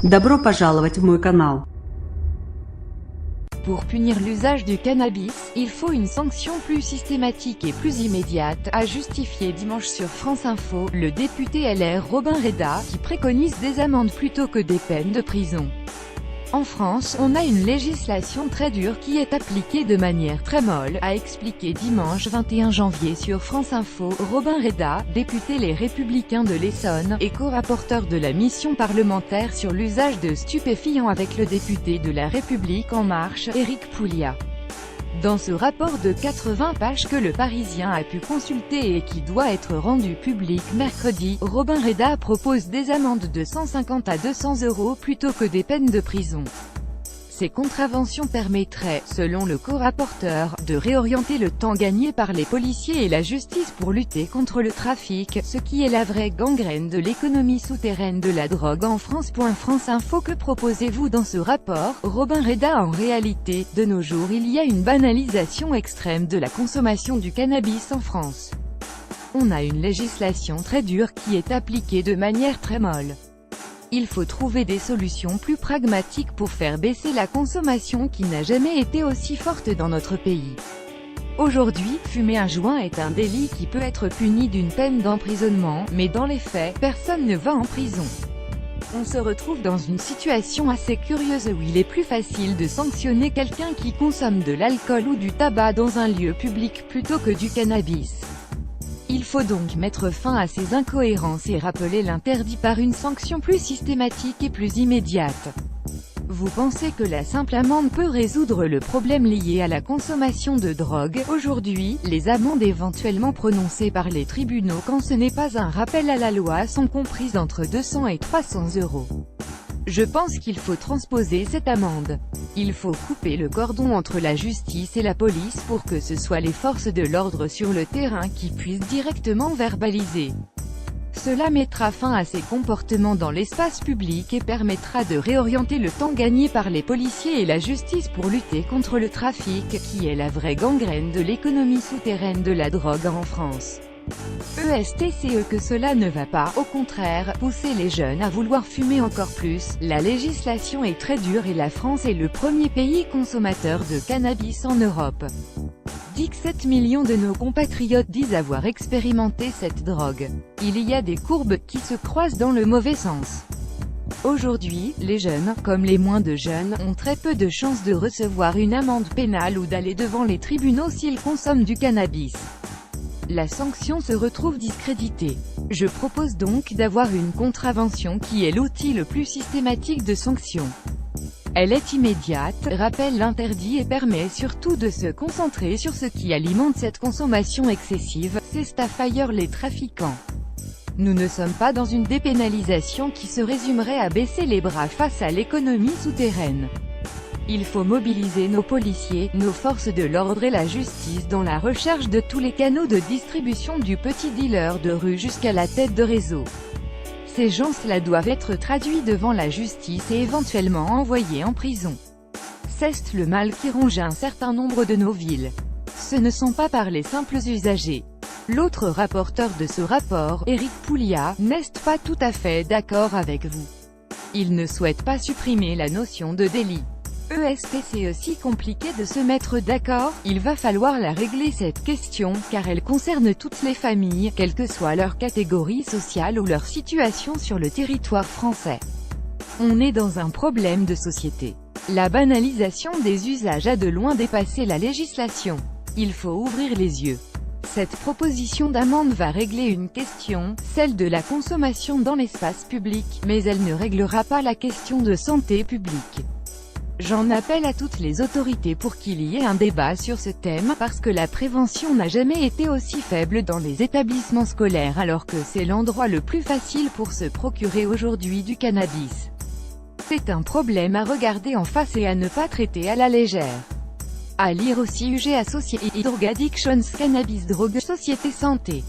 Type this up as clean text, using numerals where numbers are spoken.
Добро пожаловать в мой канал. Pour punir l'usage du cannabis, il faut une sanction plus systématique et plus immédiate, a justifié dimanche sur France Info, le député LR Robin Reda, qui préconise des amendes plutôt que des peines de prison. En France, on a une législation très dure qui est appliquée de manière très molle, a expliqué dimanche 21 janvier sur France Info, Robin Reda, député Les Républicains de l'Essonne, et co-rapporteur de la mission parlementaire sur l'usage de stupéfiants avec le député de La République En Marche, Éric Pouliat. Dans ce rapport de 80 pages que le Parisien a pu consulter et qui doit être rendu public mercredi, Robin Reda propose des amendes de 150 à 200 € plutôt que des peines de prison. Ces contraventions permettraient, selon le co-rapporteur, de réorienter le temps gagné par les policiers et la justice pour lutter contre le trafic, ce qui est la vraie gangrène de l'économie souterraine de la drogue en France. France Info. Que proposez-vous dans ce rapport, Robin Reda? En réalité, de nos jours il y a une banalisation extrême de la consommation du cannabis en France. On a une législation très dure qui est appliquée de manière très molle. Il faut trouver des solutions plus pragmatiques pour faire baisser la consommation qui n'a jamais été aussi forte dans notre pays. Aujourd'hui, fumer un joint est un délit qui peut être puni d'une peine d'emprisonnement, mais dans les faits, personne ne va en prison. On se retrouve dans une situation assez curieuse où il est plus facile de sanctionner quelqu'un qui consomme de l'alcool ou du tabac dans un lieu public plutôt que du cannabis. Il faut donc mettre fin à ces incohérences et rappeler l'interdit par une sanction plus systématique et plus immédiate. Vous pensez que la simple amende peut résoudre le problème lié à la consommation de drogue? Aujourd'hui, les amendes éventuellement prononcées par les tribunaux quand ce n'est pas un rappel à la loi sont comprises entre 200 et 300 €. Je pense qu'il faut transposer cette amende. Il faut couper le cordon entre la justice et la police pour que ce soit les forces de l'ordre sur le terrain qui puissent directement verbaliser. Cela mettra fin à ces comportements dans l'espace public et permettra de réorienter le temps gagné par les policiers et la justice pour lutter contre le trafic, qui est la vraie gangrène de l'économie souterraine de la drogue en France. ESTCE. Que cela ne va pas, au contraire, pousser les jeunes à vouloir fumer encore plus. La législation est très dure et la France est le premier pays consommateur de cannabis en Europe. 17 millions de nos compatriotes disent avoir expérimenté cette drogue. Il y a des courbes qui se croisent dans le mauvais sens. Aujourd'hui, les jeunes, comme les moins de jeunes, ont très peu de chances de recevoir une amende pénale ou d'aller devant les tribunaux s'ils consomment du cannabis. La sanction se retrouve discréditée. Je propose donc d'avoir une contravention qui est l'outil le plus systématique de sanction. Elle est immédiate, rappelle l'interdit et permet surtout de se concentrer sur ce qui alimente cette consommation excessive, c'est Staffire les trafiquants. Nous ne sommes pas dans une dépénalisation qui se résumerait à baisser les bras face à l'économie souterraine. Il faut mobiliser nos policiers, nos forces de l'ordre et la justice dans la recherche de tous les canaux de distribution du petit dealer de rue jusqu'à la tête de réseau. Ces gens-là doivent être traduits devant la justice et éventuellement envoyés en prison. C'est le mal qui ronge un certain nombre de nos villes. Ce ne sont pas par les simples usagers. L'autre rapporteur de ce rapport, Éric Pouliat, n'est pas tout à fait d'accord avec vous. Il ne souhaite pas supprimer la notion de délit. C'est aussi compliqué de se mettre d'accord, il va falloir la régler cette question, car elle concerne toutes les familles, quelle que soit leur catégorie sociale ou leur situation sur le territoire français. On est dans un problème de société. La banalisation des usages a de loin dépassé la législation. Il faut ouvrir les yeux. Cette proposition d'amende va régler une question, celle de la consommation dans l'espace public, mais elle ne réglera pas la question de santé publique. J'en appelle à toutes les autorités pour qu'il y ait un débat sur ce thème, parce que la prévention n'a jamais été aussi faible dans les établissements scolaires alors que c'est l'endroit le plus facile pour se procurer aujourd'hui du cannabis. C'est un problème à regarder en face et à ne pas traiter à la légère. À lire aussi UG Associé et Drug Addictions Cannabis Drogue Société Santé.